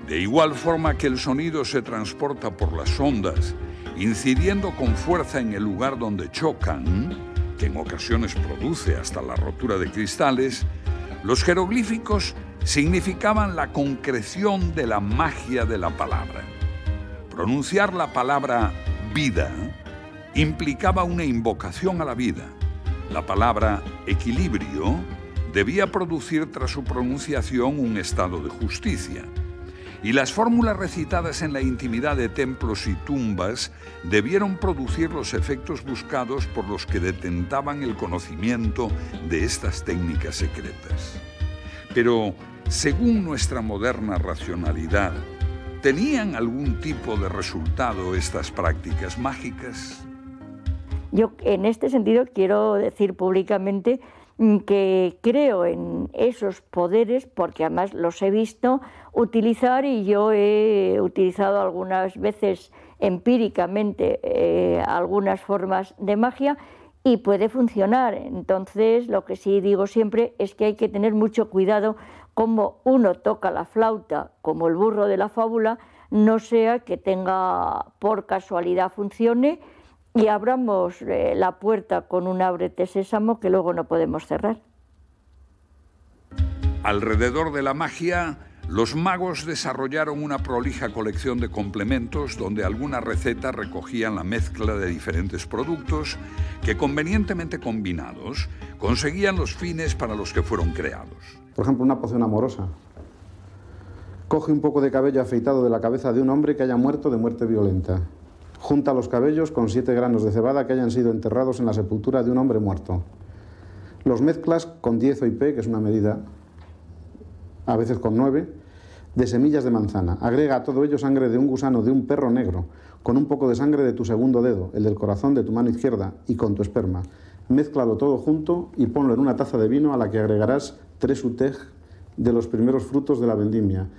De igual forma que el sonido se transporta por las ondas, incidiendo con fuerza en el lugar donde chocan, que en ocasiones produce hasta la rotura de cristales, los jeroglíficos significaban la concreción de la magia de la palabra. Pronunciar la palabra vida implicaba una invocación a la vida. La palabra equilibrio debía producir tras su pronunciación un estado de justicia. Y las fórmulas recitadas en la intimidad de templos y tumbas debieron producir los efectos buscados por los que detentaban el conocimiento de estas técnicas secretas. Pero, según nuestra moderna racionalidad, ¿tenían algún tipo de resultado estas prácticas mágicas? Yo, en este sentido, quiero decir públicamente que creo en esos poderes, porque además los he visto utilizar y yo he utilizado algunas veces empíricamente algunas formas de magia y puede funcionar. Entonces, lo que sí digo siempre es que hay que tener mucho cuidado cómo uno toca la flauta, como el burro de la fábula, no sea que tenga por casualidad funcione y abramos la puerta con un ábrete sésamo que luego no podemos cerrar. Alrededor de la magia, los magos desarrollaron una prolija colección de complementos donde algunas recetas recogían la mezcla de diferentes productos que, convenientemente combinados, conseguían los fines para los que fueron creados. Por ejemplo, una poción amorosa. Coge un poco de cabello afeitado de la cabeza de un hombre que haya muerto de muerte violenta. Junta los cabellos con 7 granos de cebada que hayan sido enterrados en la sepultura de un hombre muerto. Los mezclas con 10 OIP, que es una medida, a veces con 9, de semillas de manzana. Agrega a todo ello sangre de un gusano de un perro negro, con un poco de sangre de tu segundo dedo, el del corazón de tu mano izquierda, y con tu esperma. Mézclalo todo junto y ponlo en una taza de vino a la que agregarás 3 utej de los primeros frutos de la vendimia,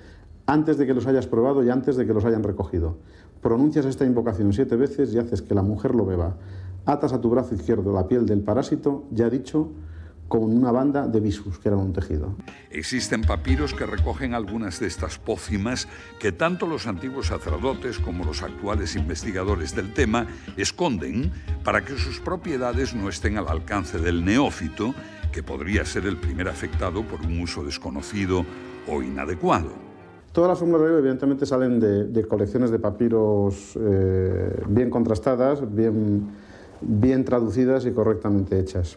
antes de que los hayas probado y antes de que los hayan recogido. Pronuncias esta invocación 7 veces y haces que la mujer lo beba. Atas a tu brazo izquierdo la piel del parásito, ya dicho, con una banda de visus, que era un tejido. Existen papiros que recogen algunas de estas pócimas que tanto los antiguos sacerdotes como los actuales investigadores del tema esconden para que sus propiedades no estén al alcance del neófito, que podría ser el primer afectado por un uso desconocido o inadecuado. Todas las fórmulas de Leo evidentemente salen de colecciones de papiros bien contrastadas, bien traducidas y correctamente hechas.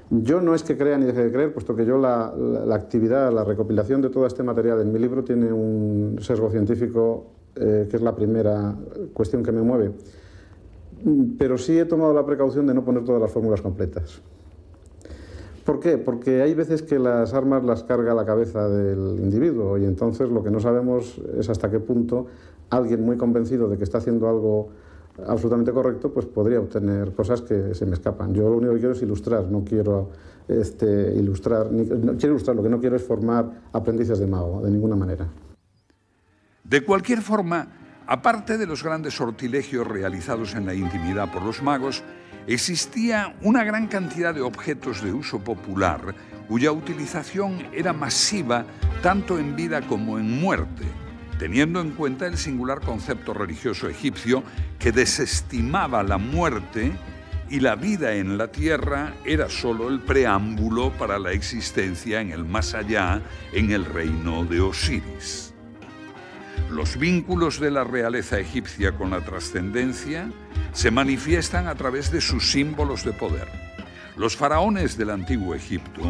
Yo no es que crea ni deje de creer, puesto que yo la actividad, la recopilación de todo este material en mi libro tiene un sesgo científico que es la primera cuestión que me mueve. Pero sí he tomado la precaución de no poner todas las fórmulas completas. ¿Por qué? Porque hay veces que las armas las carga la cabeza del individuo y entonces lo que no sabemos es hasta qué punto alguien muy convencido de que está haciendo algo absolutamente correcto, pues podría obtener cosas que se me escapan. Yo lo único que quiero es ilustrar, no quiero ilustrar, quiero ilustrar, lo que no quiero es formar aprendices de mago, de ninguna manera. De cualquier forma, aparte de los grandes sortilegios realizados en la intimidad por los magos, existía una gran cantidad de objetos de uso popular cuya utilización era masiva tanto en vida como en muerte, teniendo en cuenta el singular concepto religioso egipcio que desestimaba la muerte y la vida en la tierra era solo el preámbulo para la existencia en el más allá, en el reino de Osiris. Los vínculos de la realeza egipcia con la trascendencia se manifiestan a través de sus símbolos de poder. Los faraones del antiguo Egipto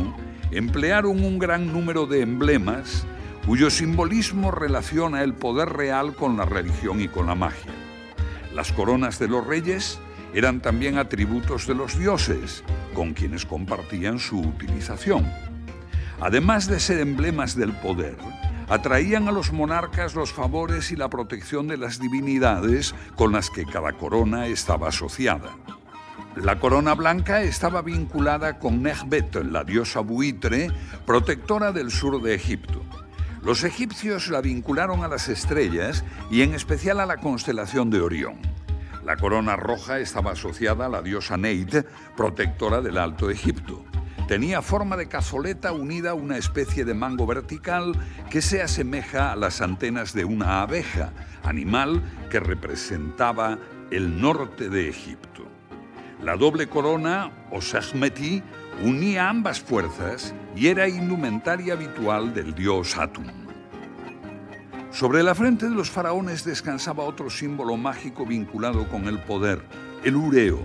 emplearon un gran número de emblemas cuyo simbolismo relaciona el poder real con la religión y con la magia. Las coronas de los reyes eran también atributos de los dioses, con quienes compartían su utilización. Además de ser emblemas del poder, atraían a los monarcas los favores y la protección de las divinidades con las que cada corona estaba asociada. La corona blanca estaba vinculada con Nekhbet, la diosa buitre, protectora del sur de Egipto. Los egipcios la vincularon a las estrellas y en especial a la constelación de Orión. La corona roja estaba asociada a la diosa Neit, protectora del Alto Egipto. Tenía forma de cazoleta unida a una especie de mango vertical que se asemeja a las antenas de una abeja, animal que representaba el norte de Egipto. La doble corona, o Sekhmeti, unía ambas fuerzas y era indumentaria habitual del dios Atum. Sobre la frente de los faraones descansaba otro símbolo mágico vinculado con el poder, el ureo.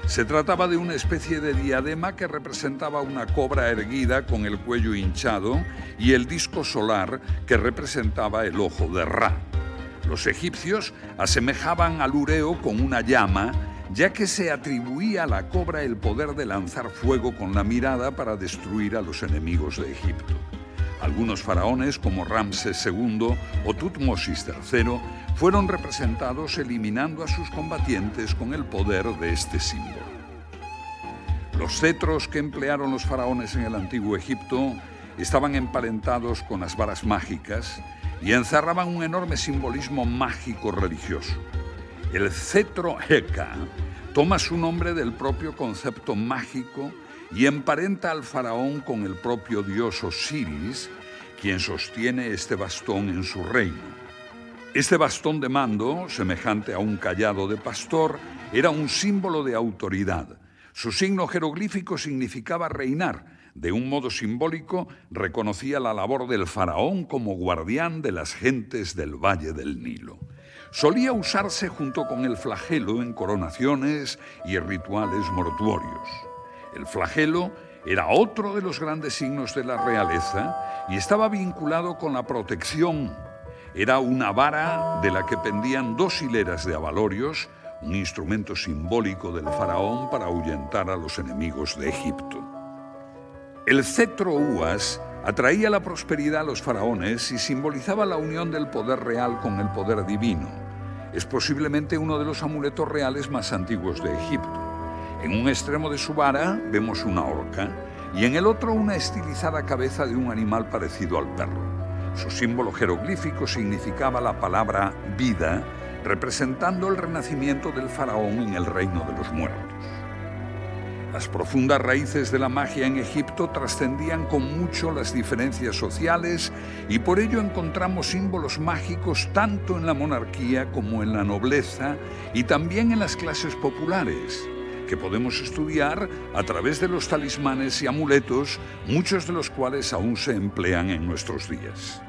Se trataba de una especie de diadema que representaba una cobra erguida con el cuello hinchado y el disco solar que representaba el ojo de Ra. Los egipcios asemejaban al ureo con una llama, ya que se atribuía a la cobra el poder de lanzar fuego con la mirada para destruir a los enemigos de Egipto. Algunos faraones, como Ramsés II o Tutmosis III, fueron representados eliminando a sus combatientes con el poder de este símbolo. Los cetros que emplearon los faraones en el antiguo Egipto estaban emparentados con las varas mágicas y encerraban un enorme simbolismo mágico religioso. El cetro Heka toma su nombre del propio concepto mágico y emparenta al faraón con el propio dios Osiris, quien sostiene este bastón en su reino. Este bastón de mando, semejante a un cayado de pastor, era un símbolo de autoridad. Su signo jeroglífico significaba reinar. De un modo simbólico, reconocía la labor del faraón como guardián de las gentes del Valle del Nilo. Solía usarse junto con el flagelo en coronaciones y rituales mortuorios. El flagelo era otro de los grandes signos de la realeza y estaba vinculado con la protección. Era una vara de la que pendían 2 hileras de abalorios, un instrumento simbólico del faraón para ahuyentar a los enemigos de Egipto. El cetro Uas atraía la prosperidad a los faraones y simbolizaba la unión del poder real con el poder divino. Es posiblemente uno de los amuletos reales más antiguos de Egipto. En un extremo de su vara vemos una orca y en el otro una estilizada cabeza de un animal parecido al perro. Su símbolo jeroglífico significaba la palabra vida, representando el renacimiento del faraón en el reino de los muertos. Las profundas raíces de la magia en Egipto trascendían con mucho las diferencias sociales y por ello encontramos símbolos mágicos tanto en la monarquía como en la nobleza y también en las clases populares, que podemos estudiar a través de los talismanes y amuletos, muchos de los cuales aún se emplean en nuestros días.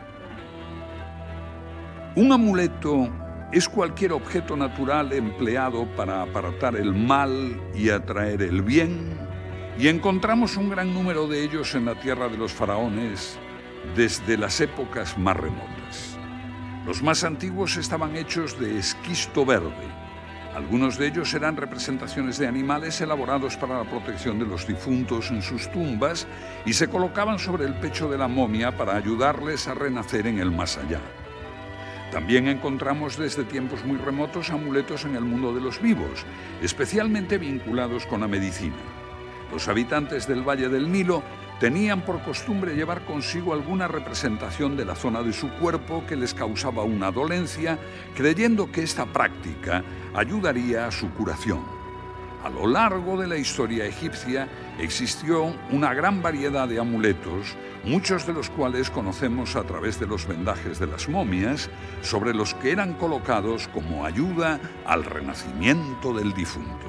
Un amuleto es cualquier objeto natural empleado para apartar el mal y atraer el bien, y encontramos un gran número de ellos en la tierra de los faraones desde las épocas más remotas. Los más antiguos estaban hechos de esquisto verde. Algunos de ellos eran representaciones de animales elaborados para la protección de los difuntos en sus tumbas y se colocaban sobre el pecho de la momia para ayudarles a renacer en el más allá. También encontramos desde tiempos muy remotos amuletos en el mundo de los vivos, especialmente vinculados con la medicina. Los habitantes del Valle del Nilo tenían por costumbre llevar consigo alguna representación de la zona de su cuerpo que les causaba una dolencia, creyendo que esta práctica ayudaría a su curación. A lo largo de la historia egipcia existió una gran variedad de amuletos, muchos de los cuales conocemos a través de los vendajes de las momias, sobre los que eran colocados como ayuda al renacimiento del difunto.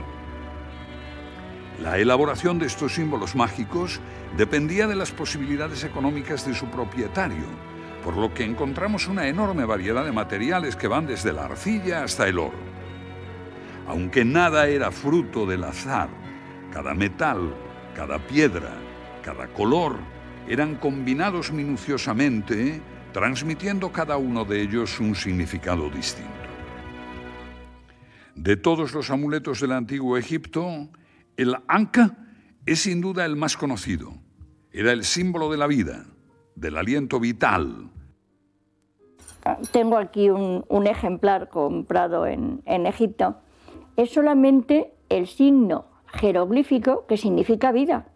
La elaboración de estos símbolos mágicos dependía de las posibilidades económicas de su propietario, por lo que encontramos una enorme variedad de materiales que van desde la arcilla hasta el oro. Aunque nada era fruto del azar, cada metal, cada piedra, cada color eran combinados minuciosamente, transmitiendo cada uno de ellos un significado distinto. De todos los amuletos del antiguo Egipto, el Anka es sin duda el más conocido. Era el símbolo de la vida, del aliento vital. Tengo aquí un ejemplar comprado en Egipto. Es solamente el signo jeroglífico que significa vida.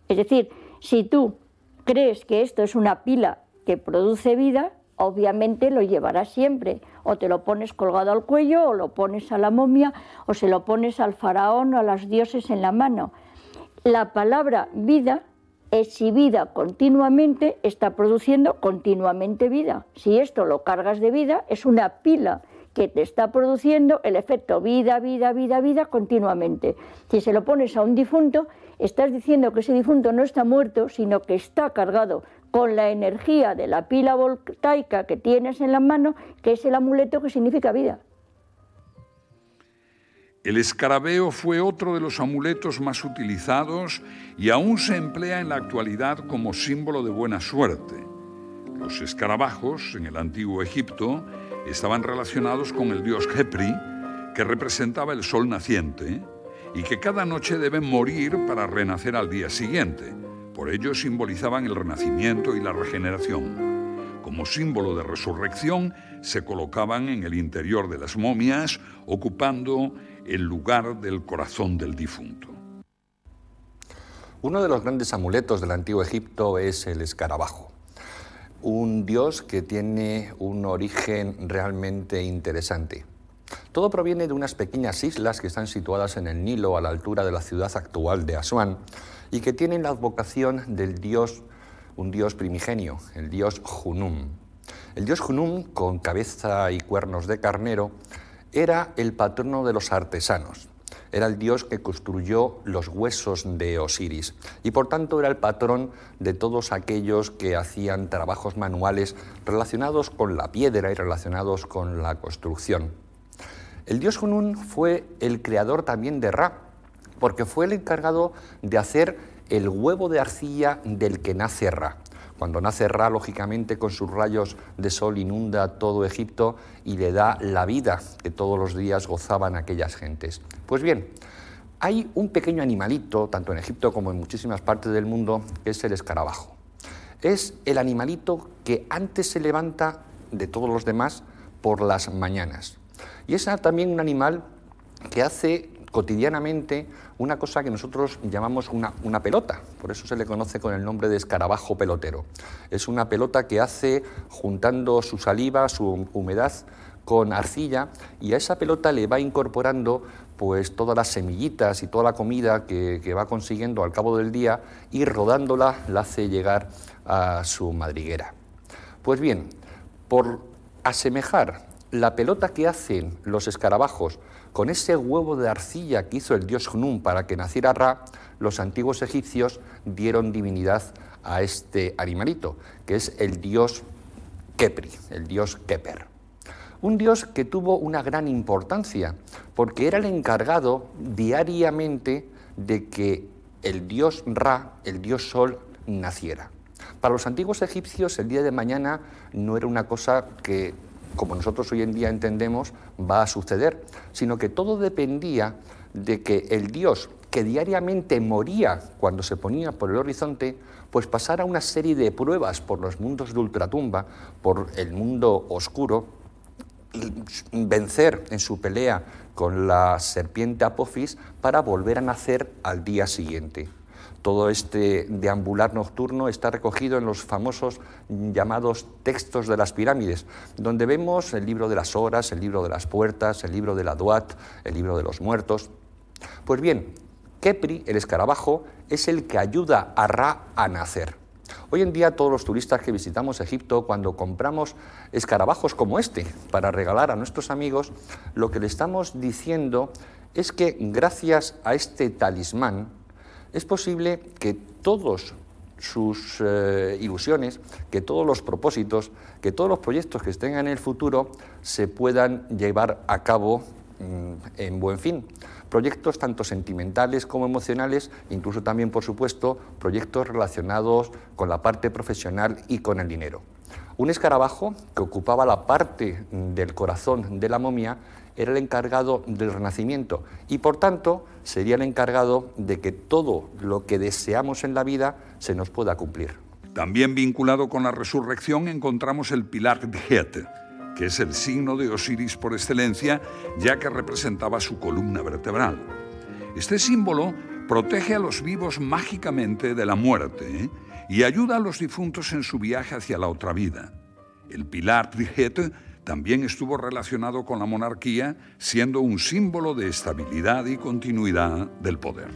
Es decir, si tú crees que esto es una pila que produce vida, obviamente lo llevarás siempre. O te lo pones colgado al cuello, o lo pones a la momia, o se lo pones al faraón o a los dioses en la mano. La palabra vida es si vida continuamente está produciendo continuamente vida. Si esto lo cargas de vida, es una pila que te está produciendo el efecto vida, vida, vida, vida continuamente. Si se lo pones a un difunto, estás diciendo que ese difunto no está muerto, sino que está cargado con la energía de la pila voltaica que tienes en la mano, que es el amuleto que significa vida. El escarabeo fue otro de los amuletos más utilizados y aún se emplea en la actualidad como símbolo de buena suerte. Los escarabajos, en el antiguo Egipto, estaban relacionados con el dios Khepri, que representaba el sol naciente, y que cada noche deben morir para renacer al día siguiente. Por ello simbolizaban el renacimiento y la regeneración. Como símbolo de resurrección, se colocaban en el interior de las momias, ocupando el lugar del corazón del difunto. Uno de los grandes amuletos del antiguo Egipto es el escarabajo, un dios que tiene un origen realmente interesante. Todo proviene de unas pequeñas islas que están situadas en el Nilo a la altura de la ciudad actual de Asuán y que tienen la advocación del dios, un dios primigenio, el dios Junum. El dios Junum, con cabeza y cuernos de carnero, era el patrono de los artesanos. Era el dios que construyó los huesos de Osiris y por tanto era el patrón de todos aquellos que hacían trabajos manuales relacionados con la piedra y relacionados con la construcción. El dios Junum fue el creador también de Ra, porque fue el encargado de hacer el huevo de arcilla del que nace Ra. Cuando nace Ra, lógicamente, con sus rayos de sol inunda todo Egipto y le da la vida que todos los días gozaban aquellas gentes. Pues bien, hay un pequeño animalito, tanto en Egipto como en muchísimas partes del mundo, que es el escarabajo. Es el animalito que antes se levanta de todos los demás por las mañanas. Y es también un animal que hace cotidianamente una cosa que nosotros llamamos una pelota, por eso se le conoce con el nombre de escarabajo pelotero. Es una pelota que hace juntando su saliva, su humedad, con arcilla, y a esa pelota le va incorporando pues todas las semillitas y toda la comida que va consiguiendo al cabo del día, y rodándola la hace llegar a su madriguera. Pues bien, por asemejar la pelota que hacen los escarabajos con ese huevo de arcilla que hizo el dios Hnum para que naciera Ra, los antiguos egipcios dieron divinidad a este animalito, que es el dios Khepri, el dios Keper. Un dios que tuvo una gran importancia, porque era el encargado diariamente de que el dios Ra, el dios Sol, naciera. Para los antiguos egipcios el día de mañana no era una cosa que, como nosotros hoy en día entendemos, va a suceder, sino que todo dependía de que el dios, que diariamente moría cuando se ponía por el horizonte, pues pasara una serie de pruebas por los mundos de ultratumba, por el mundo oscuro, vencer en su pelea con la serpiente Apophis para volver a nacer al día siguiente. Todo este deambular nocturno está recogido en los famosos llamados textos de las pirámides, donde vemos el libro de las horas, el libro de las puertas, el libro de la Duat, el libro de los muertos. Pues bien, Khepri, el escarabajo, es el que ayuda a Ra a nacer. Hoy en día todos los turistas que visitamos Egipto, cuando compramos escarabajos como este para regalar a nuestros amigos, lo que le estamos diciendo es que gracias a este talismán es posible que todos sus ilusiones, que todos los propósitos, que todos los proyectos que estén en el futuro se puedan llevar a cabo en buen fin. Proyectos tanto sentimentales como emocionales, incluso también, por supuesto, proyectos relacionados con la parte profesional y con el dinero. Un escarabajo que ocupaba la parte del corazón de la momia era el encargado del renacimiento y, por tanto, sería el encargado de que todo lo que deseamos en la vida se nos pueda cumplir. También vinculado con la resurrección encontramos el pilar Djet, que es el signo de Osiris por excelencia, ya que representaba su columna vertebral. Este símbolo protege a los vivos mágicamente de la muerte y ayuda a los difuntos en su viaje hacia la otra vida. El pilar Djet también estuvo relacionado con la monarquía, siendo un símbolo de estabilidad y continuidad del poder.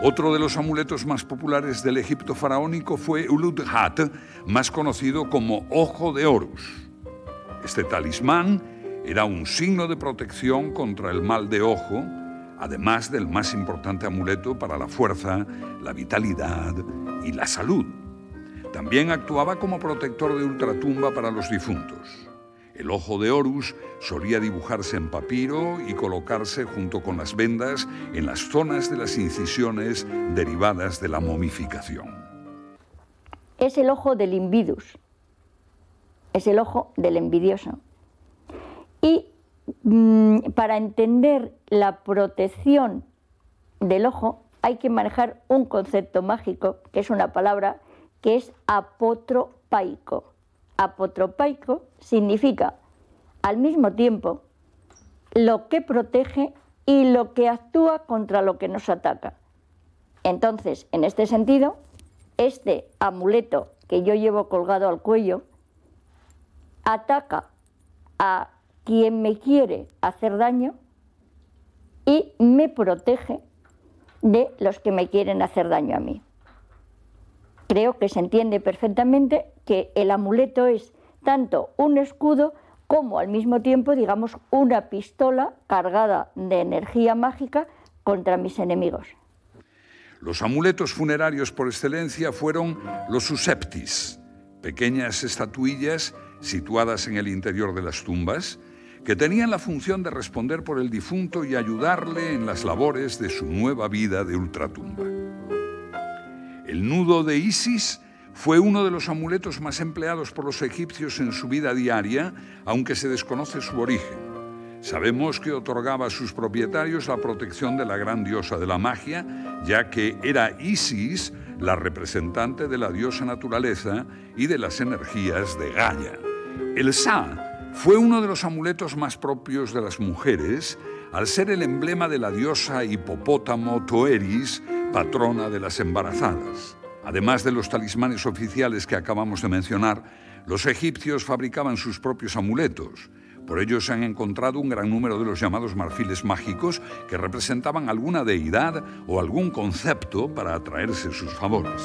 Otro de los amuletos más populares del Egipto faraónico fue Uludhat, más conocido como Ojo de Horus. Este talismán era un signo de protección contra el mal de ojo, además del más importante amuleto para la fuerza, la vitalidad y la salud. También actuaba como protector de ultratumba para los difuntos. El ojo de Horus solía dibujarse en papiro y colocarse junto con las vendas en las zonas de las incisiones derivadas de la momificación. Es el ojo del invidus, es el ojo del envidioso. Y para entender la protección del ojo hay que manejar un concepto mágico, que es una palabra que es apotropaico. Apotropaico significa al mismo tiempo lo que protege y lo que actúa contra lo que nos ataca. Entonces, en este sentido, este amuleto que yo llevo colgado al cuello ataca a quien me quiere hacer daño y me protege de los que me quieren hacer daño a mí. Creo que se entiende perfectamente que el amuleto es tanto un escudo como al mismo tiempo, digamos, una pistola cargada de energía mágica contra mis enemigos. Los amuletos funerarios por excelencia fueron los suseptis, pequeñas estatuillas situadas en el interior de las tumbas, que tenían la función de responder por el difunto y ayudarle en las labores de su nueva vida de ultratumba. El nudo de Isis fue uno de los amuletos más empleados por los egipcios en su vida diaria, aunque se desconoce su origen. Sabemos que otorgaba a sus propietarios la protección de la gran diosa de la magia, ya que era Isis la representante de la diosa naturaleza y de las energías de Gaia. El Sa Fue uno de los amuletos más propios de las mujeres, al ser el emblema de la diosa hipopótamo Toeris, patrona de las embarazadas. Además de los talismanes oficiales que acabamos de mencionar, los egipcios fabricaban sus propios amuletos. Por ello se han encontrado un gran número de los llamados marfiles mágicos que representaban alguna deidad o algún concepto para atraerse sus favores.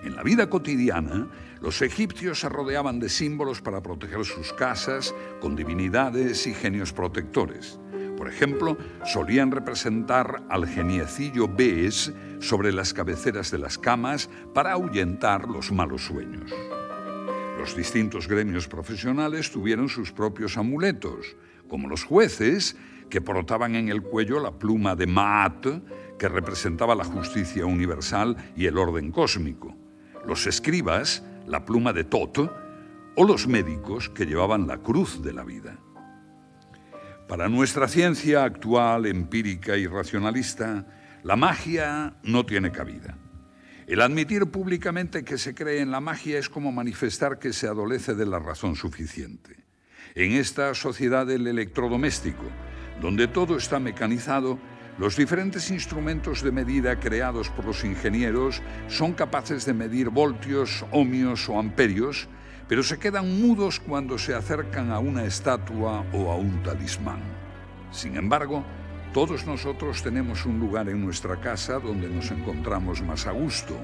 En la vida cotidiana, los egipcios se rodeaban de símbolos para proteger sus casas, con divinidades y genios protectores. Por ejemplo, solían representar al geniecillo Bes sobre las cabeceras de las camas para ahuyentar los malos sueños. Los distintos gremios profesionales tuvieron sus propios amuletos, como los jueces, que portaban en el cuello la pluma de Maat, que representaba la justicia universal y el orden cósmico, los escribas, la pluma de Tot, o los médicos, que llevaban la cruz de la vida. Para nuestra ciencia actual, empírica y racionalista, la magia no tiene cabida. El admitir públicamente que se cree en la magia es como manifestar que se adolece de la razón suficiente. En esta sociedad del electrodoméstico, donde todo está mecanizado, los diferentes instrumentos de medida creados por los ingenieros son capaces de medir voltios, ohmios o amperios, pero se quedan mudos cuando se acercan a una estatua o a un talismán. Sin embargo, todos nosotros tenemos un lugar en nuestra casa donde nos encontramos más a gusto,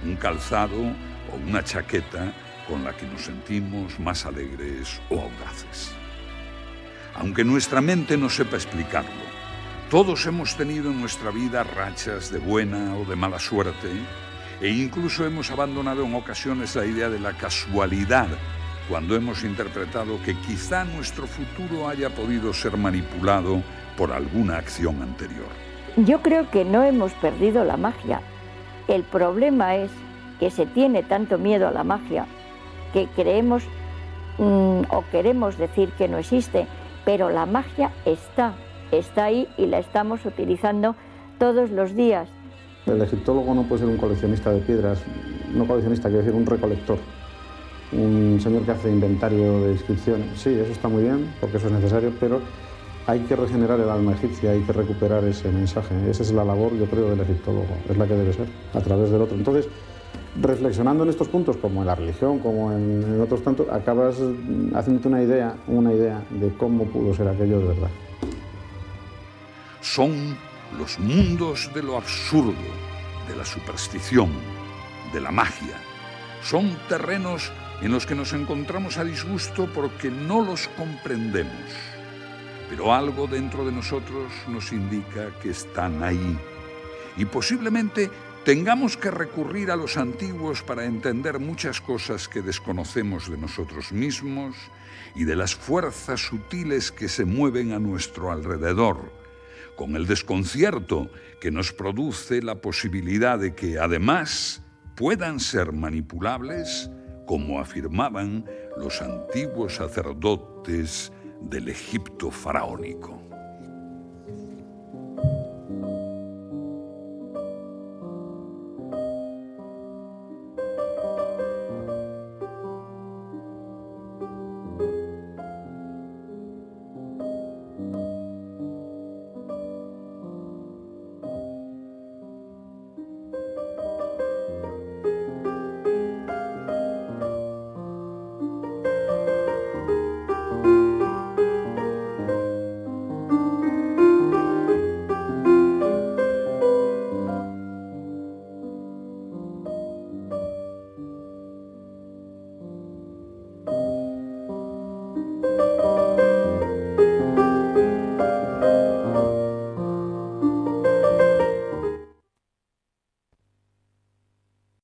un calzado o una chaqueta con la que nos sentimos más alegres o audaces. Aunque nuestra mente no sepa explicarlo, todos hemos tenido en nuestra vida rachas de buena o de mala suerte, e incluso hemos abandonado en ocasiones la idea de la casualidad cuando hemos interpretado que quizá nuestro futuro haya podido ser manipulado por alguna acción anterior. Yo creo que no hemos perdido la magia. El problema es que se tiene tanto miedo a la magia que creemos o queremos decir que no existe, pero la magia está ahí y la estamos utilizando todos los días. El egiptólogo no puede ser un coleccionista de piedras, no coleccionista, quiere decir un recolector, un señor que hace inventario de inscripciones. Sí, eso está muy bien, porque eso es necesario, pero hay que regenerar el alma egipcia, hay que recuperar ese mensaje. Esa es la labor, yo creo, del egiptólogo, es la que debe ser, a través del otro. Entonces, reflexionando en estos puntos, como en la religión, como en otros tantos, acabas haciéndote una idea de cómo pudo ser aquello de verdad. Son los mundos de lo absurdo, de la superstición, de la magia. Son terrenos en los que nos encontramos a disgusto porque no los comprendemos. Pero algo dentro de nosotros nos indica que están ahí. Y posiblemente tengamos que recurrir a los antiguos para entender muchas cosas que desconocemos de nosotros mismos y de las fuerzas sutiles que se mueven a nuestro alrededor, con el desconcierto que nos produce la posibilidad de que, además, puedan ser manipulables, como afirmaban los antiguos sacerdotes del Egipto faraónico.